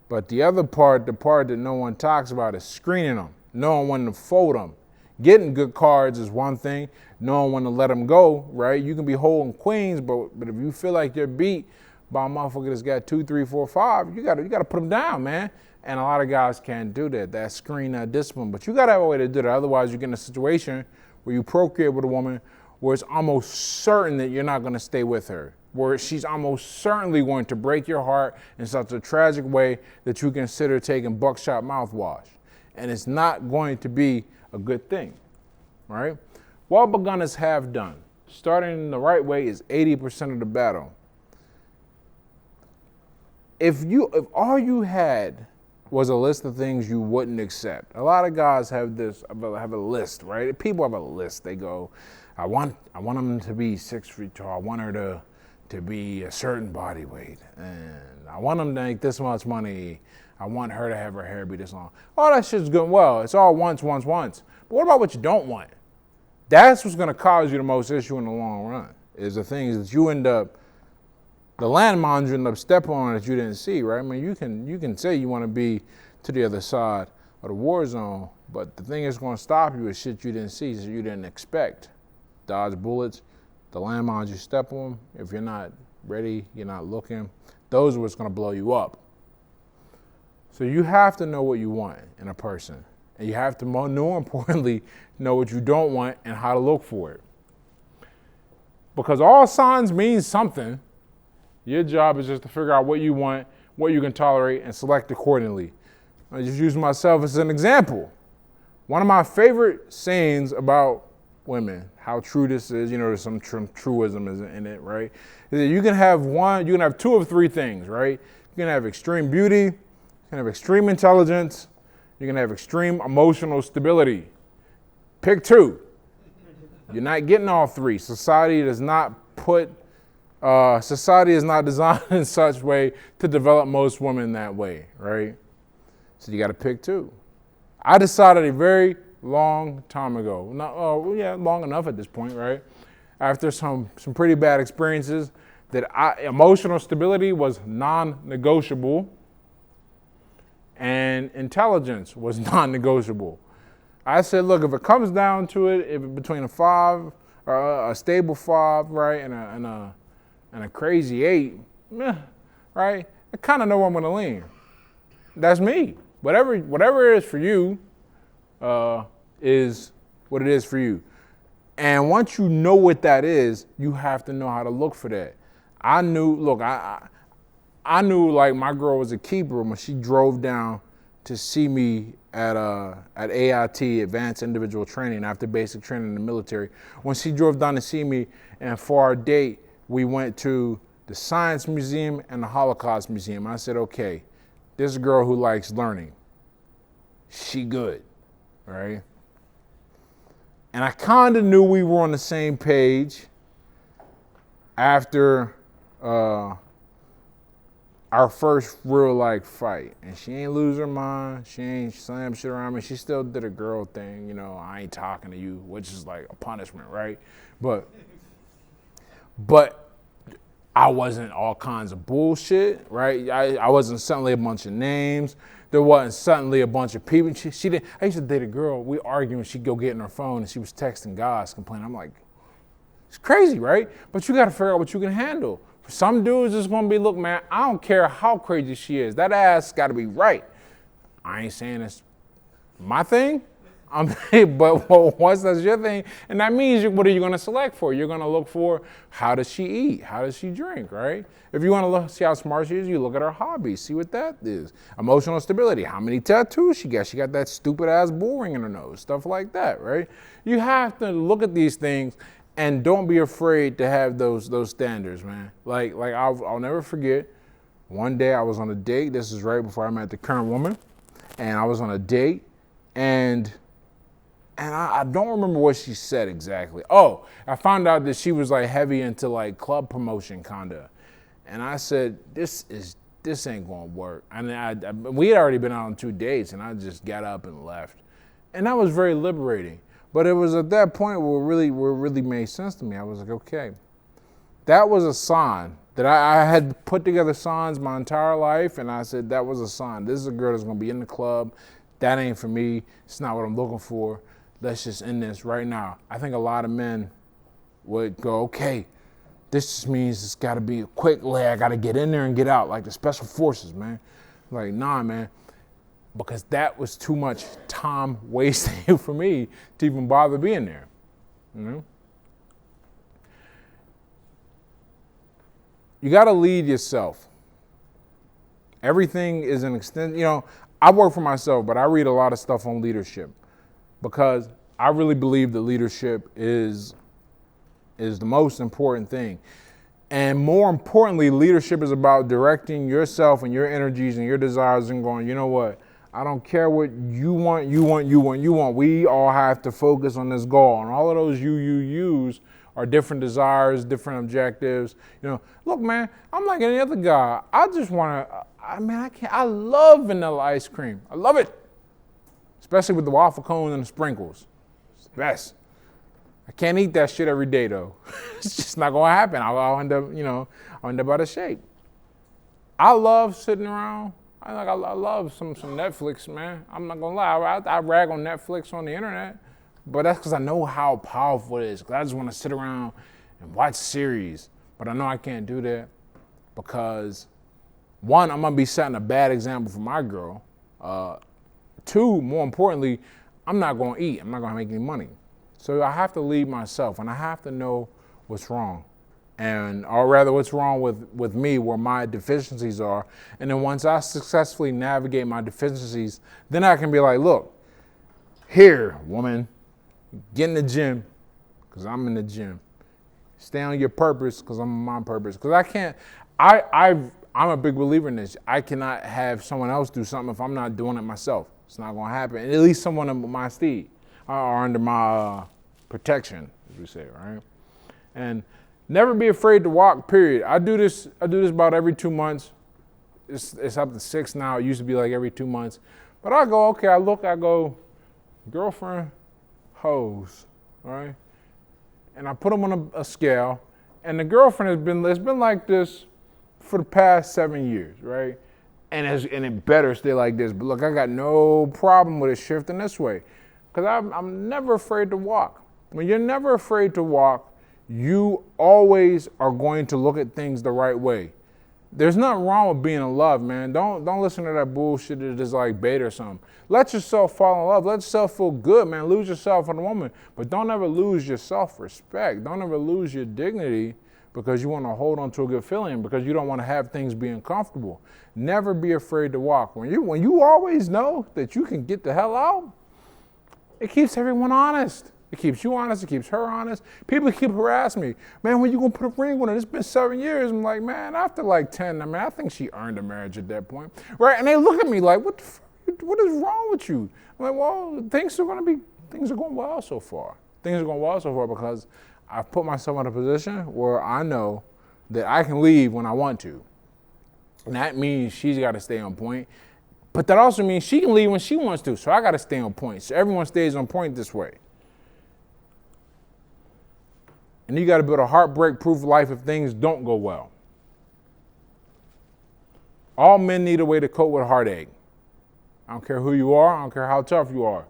But the other part, the part that no one talks about, is screening them, knowing when to fold them. Getting good cards is one thing, knowing when to let them go, right? You can be holding queens, but if you feel like you're beat by a motherfucker that's got 2, 3, 4, 5, you gotta put them down, man. And a lot of guys can't do that. That screen, that discipline. But you gotta have a way to do that. Otherwise, you get in a situation where you procreate with a woman where it's almost certain that you're not gonna stay with her, where she's almost certainly going to break your heart in such a tragic way that you consider taking buckshot mouthwash. And it's not going to be a good thing, right? What beginners have done, starting in the right way, is 80% of the battle. If all you had was a list of things you wouldn't accept, a lot of guys have a list, right? People have a list. They go, I want them to be 6 feet tall. I want her to be a certain body weight, and I want them to make this much money. I want her to have her hair be this long. All that shit's good and well. It's all once. But what about what you don't want? That's what's going to cause you the most issue in the long run, is the things that you end up, the landmines you end up stepping on that you didn't see, right? I mean, you can say you want to be to the other side of the war zone, but the thing that's going to stop you is shit you didn't see, so you didn't expect. Dodge bullets, the landmines you step on. If you're not ready, you're not looking. Those are what's going to blow you up. So you have to know what you want in a person. And you have to, more importantly, know what you don't want and how to look for it. Because all signs mean something. Your job is just to figure out what you want, what you can tolerate, and select accordingly. I just use myself as an example. One of my favorite sayings about women, how true this is, there's some truism in it, right? Is that you can have two of three things, right? You can have extreme beauty, you can have extreme intelligence, you can have extreme emotional stability. Pick two. You're not getting all three. Society is not designed in such way to develop most women that way, right? So you got to pick two. I decided a very long time ago, long enough at this point, right? After some pretty bad experiences, that emotional stability was non-negotiable and intelligence was non-negotiable. I said, look, if it comes down to it, if between a 5 or a stable 5, right, and a crazy 8, right, I kind of know where I'm going to lean. That's me. Whatever it is for you is what it is for you. And once you know what that is, you have to know how to look for that. I knew like my girl was a keeper when she drove down to see me at AIT, Advanced Individual Training, after basic training in the military. When she drove down to see me, and for our date, we went to the Science Museum and the Holocaust Museum. I said, okay, this girl who likes learning, she good, right? And I kind of knew we were on the same page after our first real fight. And she ain't lose her mind. She ain't slam shit around me. She still did a girl thing, I ain't talking to you, which is like a punishment, right? But I wasn't all kinds of bullshit, right? I wasn't suddenly a bunch of names. There wasn't suddenly a bunch of people. She didn't. I used to date a girl. We arguing. She'd go get in her phone and she was texting guys, complaining. I'm like, it's crazy, right? But you got to figure out what you can handle. For some dudes, it's going to be, look, man, I don't care how crazy she is. That ass got to be right. I ain't saying it's my thing. But once that's your thing, and that means what are you going to select for? You're going to look for how does she eat? How does she drink, right? If you want to see how smart she is, you look at her hobbies, see what that is. Emotional stability, how many tattoos she got? She got that stupid ass bull ring in her nose, stuff like that, right? You have to look at these things and don't be afraid to have those standards, man. Like I'll never forget, one day I was on a date. This is right before I met the current woman, and I was on a date, and I don't remember what she said exactly. Oh, I found out that she was heavy into club promotion kinda. And I said, this ain't gonna work. And we had already been out on 2 dates, and I just got up and left. And that was very liberating. But it was at that point where it really made sense to me. I was like, okay. That was a sign that I had put together signs my entire life, and I said, that was a sign. This is a girl that's gonna be in the club. That ain't for me. It's not what I'm looking for. Let's just end this right now. I think a lot of men would go, okay, this just means it's got to be a quick lay. I got to get in there and get out, like the special forces, man. Like, nah, man, because that was too much time wasting for me to even bother being there, You got to lead yourself. Everything is an extent. I work for myself, but I read a lot of stuff on leadership, because I really believe that leadership is the most important thing. And more importantly, leadership is about directing yourself and your energies and your desires and going, you know what? I don't care what you want. We all have to focus on this goal. And all of those yous are different desires, different objectives. Look, man, I'm like any other guy. I just want to, I love vanilla ice cream. I love it. Especially with the waffle cone and the sprinkles. It's the best. I can't eat that shit every day though. It's just not gonna happen. I'll end up out of shape. I love sitting around. I love some Netflix, man. I'm not gonna lie. I rag on Netflix on the internet, but that's because I know how powerful it is. Because I just want to sit around and watch series. But I know I can't do that because, one, I'm going to be setting a bad example for my girl. Two, more importantly, I'm not going to eat. I'm not going to make any money. So I have to lead myself, and I have to know what's wrong. Or rather, what's wrong with me, where my deficiencies are. And then once I successfully navigate my deficiencies, then I can be like, look, here, woman, get in the gym, because I'm in the gym. Stay on your purpose, because I'm on my purpose. Because I'm a big believer in this. I cannot have someone else do something if I'm not doing it myself. It's not going to happen. And at least someone in my steed or under my protection, as we say, right? And never be afraid to walk, period. I do this about every 2 months. It's up to 6 now. It used to be like every 2 months. But I go, okay, I go, girlfriend, hoes, all right? And I put them on a scale. And the girlfriend it's been like this for the past 7 years, right? And it better stay like this. But look, I got no problem with it shifting this way, because I'm never afraid to walk. When you're never afraid to walk, you always are going to look at things the right way. There's nothing wrong with being in love, man. Don't listen to that bullshit that is like bait or something. Let yourself fall in love. Let yourself feel good, man. Lose yourself in a woman. But don't ever lose your self-respect. Don't ever lose your dignity because you want to hold on to a good feeling, because you don't want to have things be uncomfortable. Never be afraid to walk. When you always know that you can get the hell out, it keeps everyone honest. It keeps you honest. It keeps her honest. People keep harassing me. Man, when you going to put a ring on it? It's been 7 years. I'm like, man, after like 10, I think she earned a marriage at that point. Right? And they look at me like, what is wrong with you? I'm like, well, things are going well so far. Things are going well so far because I've put myself in a position where I know that I can leave when I want to. And that means she's got to stay on point. But that also means she can leave when she wants to. So I got to stay on point. So everyone stays on point this way. And you got to build a heartbreak-proof life if things don't go well. All men need a way to cope with heartache. I don't care who you are. I don't care how tough you are.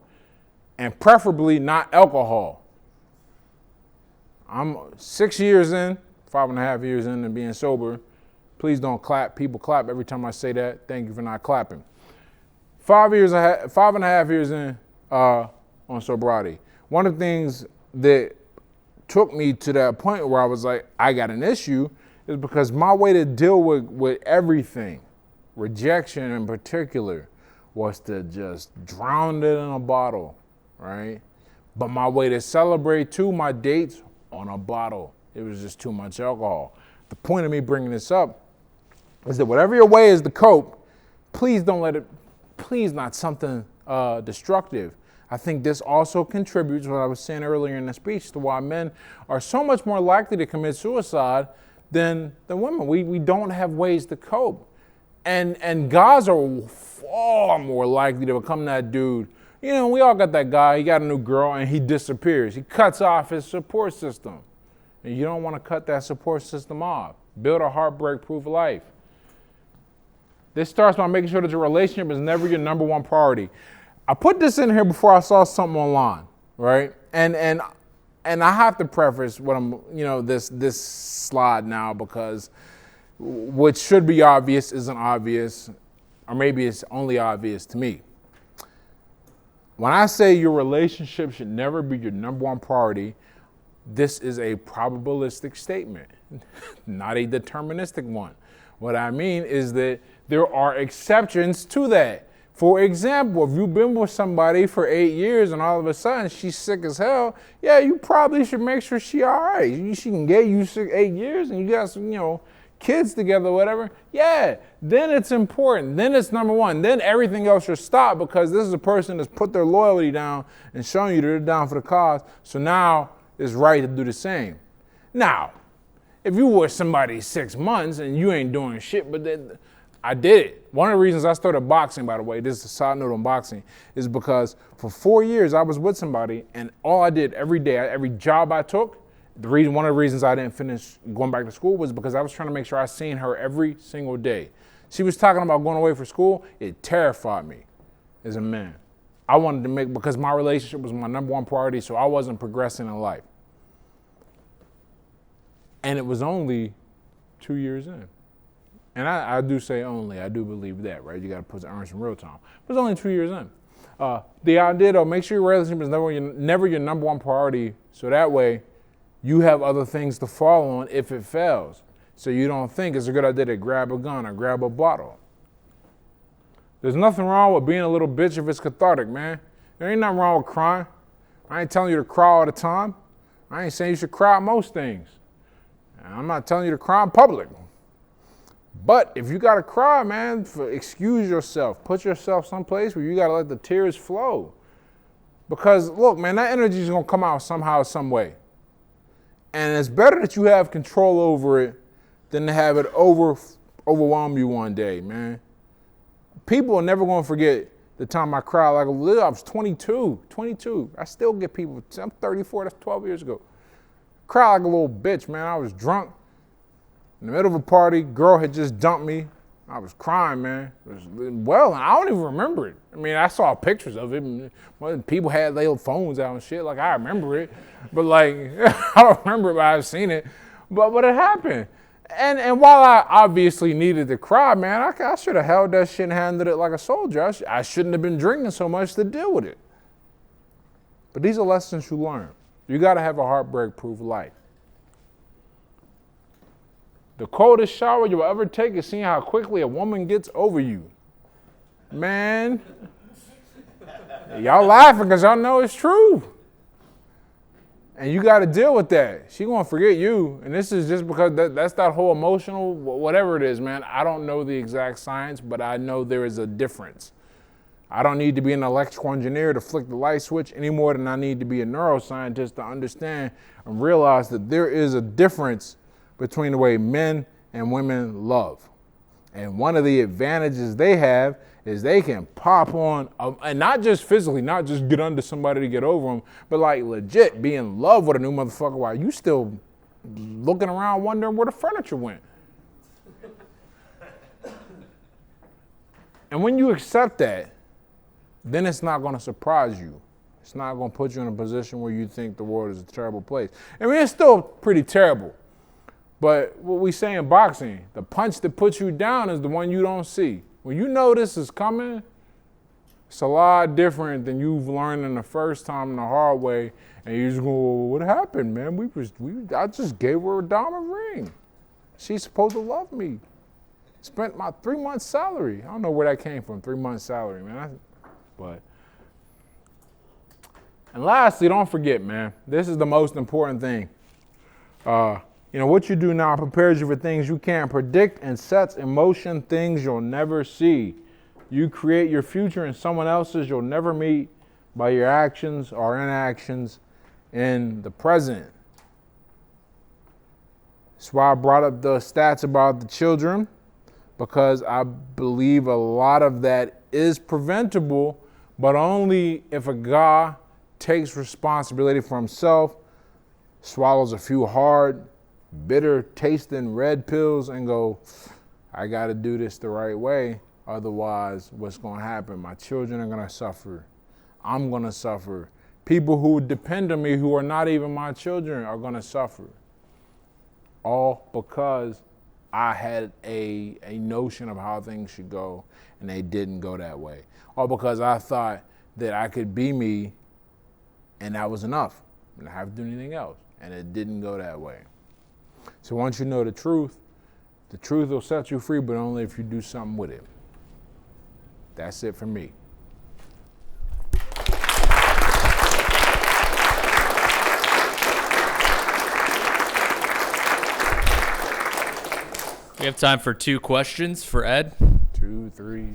And preferably not alcohol. I'm 6 years in, 5.5 years in and being sober. Please don't clap. People clap every time I say that. Thank you for not clapping. 5.5 years in on sobriety. One of the things that took me to that point where I was like, I got an issue, is because my way to deal with everything, rejection in particular, was to just drown it in a bottle, right? But my way to celebrate too, my dates, on a bottle. It was just too much alcohol. The point of me bringing this up is that whatever your way is to cope, please don't let it, please not something destructive. I think this also contributes, what I was saying earlier in the speech, to why men are so much more likely to commit suicide than women. We don't have ways to cope. And guys are far more likely to become that dude. You know, we all got that guy, he got a new girl and he disappears. He cuts off his support system. And you don't want to cut that support system off. Build a heartbreak-proof life. This starts by making sure that your relationship is never your number one priority. I put this in here before I saw something online, right? And I have to preface what this slide now, because what should be obvious isn't obvious, or maybe it's only obvious to me. When I say your relationship should never be your number one priority, this is a probabilistic statement, not a deterministic one. What I mean is that there are exceptions to that. For example, if you've been with somebody for 8 years and all of a sudden she's sick as hell, yeah, you probably should make sure she's all right. She can get you 8 years and you got some, kids together or whatever. Yeah, then it's important. Then it's number one. Then everything else should stop, because this is a person that's put their loyalty down and showing you they're down for the cause. So now it's right to do the same. Now, if you were somebody 6 months and you ain't doing shit, but I did it. One of the reasons I started boxing, by the way, this is a side note on boxing, is because for 4 years I was with somebody and all I did every day, every job I took, one of the reasons I didn't finish going back to school was because I was trying to make sure I seen her every single day. She was talking about going away for school. It terrified me as a man. I wanted to because my relationship was my number one priority, so I wasn't progressing in life. And it was only 2 years in. And I do say only. I do believe that, right? You got to put earn some real time. But it's only 2 years in. The idea, though, make sure your relationship is never your number one priority, so that way you have other things to fall on if it fails. So you don't think it's a good idea to grab a gun or grab a bottle. There's nothing wrong with being a little bitch if it's cathartic, man. There ain't nothing wrong with crying. I ain't telling you to cry all the time. I ain't saying you should cry at most things. And I'm not telling you to cry in public. But if you gotta cry, man, excuse yourself. Put yourself someplace where you gotta let the tears flow. Because look, man, that energy is gonna come out somehow, some way. And it's better that you have control over it than to have it overwhelm you one day, man. People are never gonna forget the time I cried like a little. I was 22. I still get people, I'm 34, that's 12 years ago. Cried like a little bitch, man. I was drunk. In the middle of a party, girl had just dumped me. I was crying, man. Well, I don't even remember it. I mean, I saw pictures of it. And people had their phones out and shit. Like, I remember it. But, like, I don't remember it, but I've seen it. But it happened. And while I obviously needed to cry, man, I should have held that shit and handled it like a soldier. I shouldn't have been drinking so much to deal with it. But these are lessons you learn. You got to have a heartbreak-proof life. The coldest shower you'll ever take is seeing how quickly a woman gets over you. Man, y'all laughing because y'all know it's true. And you got to deal with that. She gonna forget you. And this is just because that's that whole emotional, whatever it is, man. I don't know the exact science, but I know there is a difference. I don't need to be an electrical engineer to flick the light switch any more than I need to be a neuroscientist to understand and realize that there is a difference between the way men and women love. And one of the advantages they have is they can pop on, and not just physically, not just get under somebody to get over them, but like legit be in love with a new motherfucker while you still looking around wondering where the furniture went. And when you accept that, then it's not gonna surprise you. It's not gonna put you in a position where you think the world is a terrible place. I mean, it's still pretty terrible. But what we say in boxing, the punch that puts you down is the one you don't see. When you know this is coming, it's a lot different than you've learned in the first time in the hard way. And you just go, well, what happened, man? I just gave her a diamond ring. She's supposed to love me. Spent my 3 months salary. I don't know where that came from, 3 months salary, man. And lastly, don't forget, man, this is the most important thing. What you do now prepares you for things you can't predict and sets in motion things you'll never see. You create your future in someone else's you'll never meet by your actions or inactions in the present. That's why I brought up the stats about the children, because I believe a lot of that is preventable, but only if a guy takes responsibility for himself, swallows a few hard, bitter tasting red pills and go, I got to do this the right way. Otherwise, what's going to happen? My children are going to suffer. I'm going to suffer. People who depend on me who are not even my children are going to suffer. All because I had a notion of how things should go and they didn't go that way. All because I thought that I could be me and that was enough. And I have to do anything else. And it didn't go that way. So once you know the truth will set you free, but only if you do something with it. That's it for me. We have time for 2 questions for Ed. 2, 3.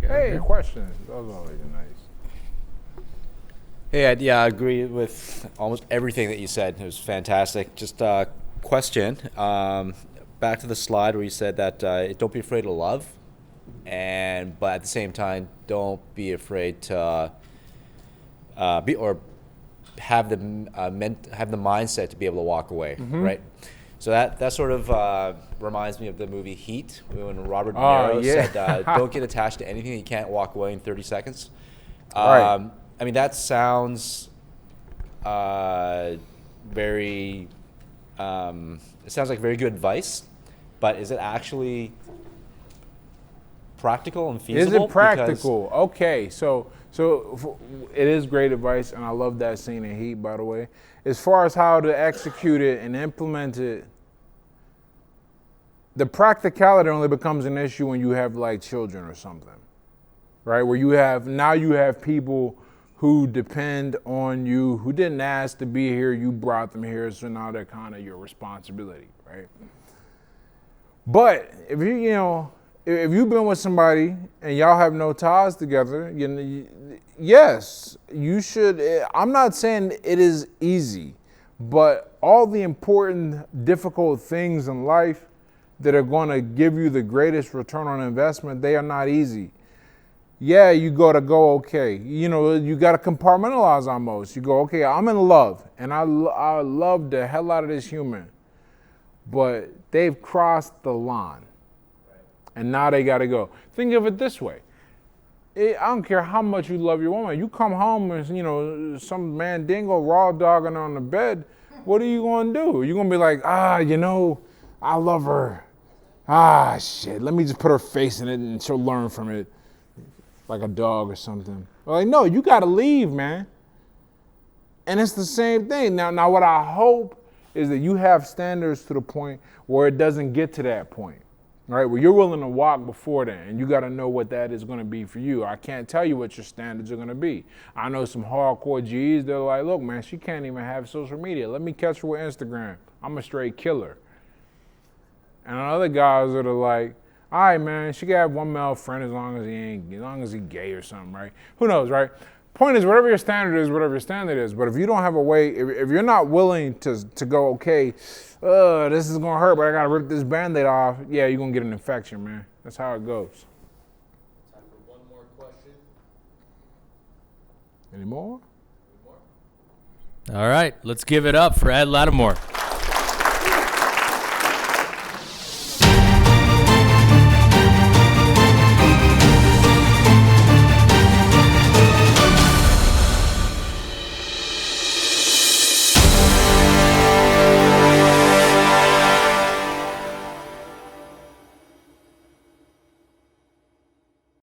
Hey, questions. Those are always nice. Hey, Ed, yeah, I agree with almost everything that you said. It was fantastic. Just a question. Back to the slide where you said that don't be afraid of love, but at the same time, don't be afraid to have the mindset to be able to walk away, right? So that sort of reminds me of the movie Heat, when Robert De Niro said, don't get attached to anything that you can't walk away in 30 seconds. Right. I mean, that sounds very, it sounds like very good advice, but is it actually practical and feasible? Is it practical? Okay, so it is great advice, and I love that scene in Heat, by the way. As far as how to execute it and implement it, the practicality only becomes an issue when you have like children or something, right? Where you have people who depend on you, who didn't ask to be here, you brought them here, so now they're kind of your responsibility, right? But if if you've been with somebody and y'all have no ties together, yes, you should. I'm not saying it is easy, but all the important, difficult things in life that are going to give you the greatest return on investment, they are not easy. Yeah, you got to go, okay. You got to compartmentalize almost. You go, okay, I'm in love, and I love the hell out of this human, but they've crossed the line, and now they got to go. Think of it this way. I don't care how much you love your woman. You come home and, some mandingo raw dogging on the bed, what are you going to do? You're going to be like, I love her. Shit, let me just put her face in it and she'll learn from it like a dog or something. Like, no, you got to leave, man. And it's the same thing. Now, what I hope is that you have standards to the point where it doesn't get to that point, right? Where you're willing to walk before that, and you got to know what that is going to be for you. I can't tell you what your standards are going to be. I know some hardcore G's, they're like, look, man, she can't even have social media. Let me catch her with Instagram. I'm a straight killer. And other guys that are like, all right, man, she can have one male friend as long as he gay or something, right? Who knows, right? Point is, whatever your standard is, whatever your standard is. But if you don't have a way, if you're not willing to go, okay, this is gonna hurt, but I gotta rip this Band-Aid off. Yeah, you're gonna get an infection, man. That's how it goes. Time for one more question. Any more? All right, let's give it up for Ed Latimore.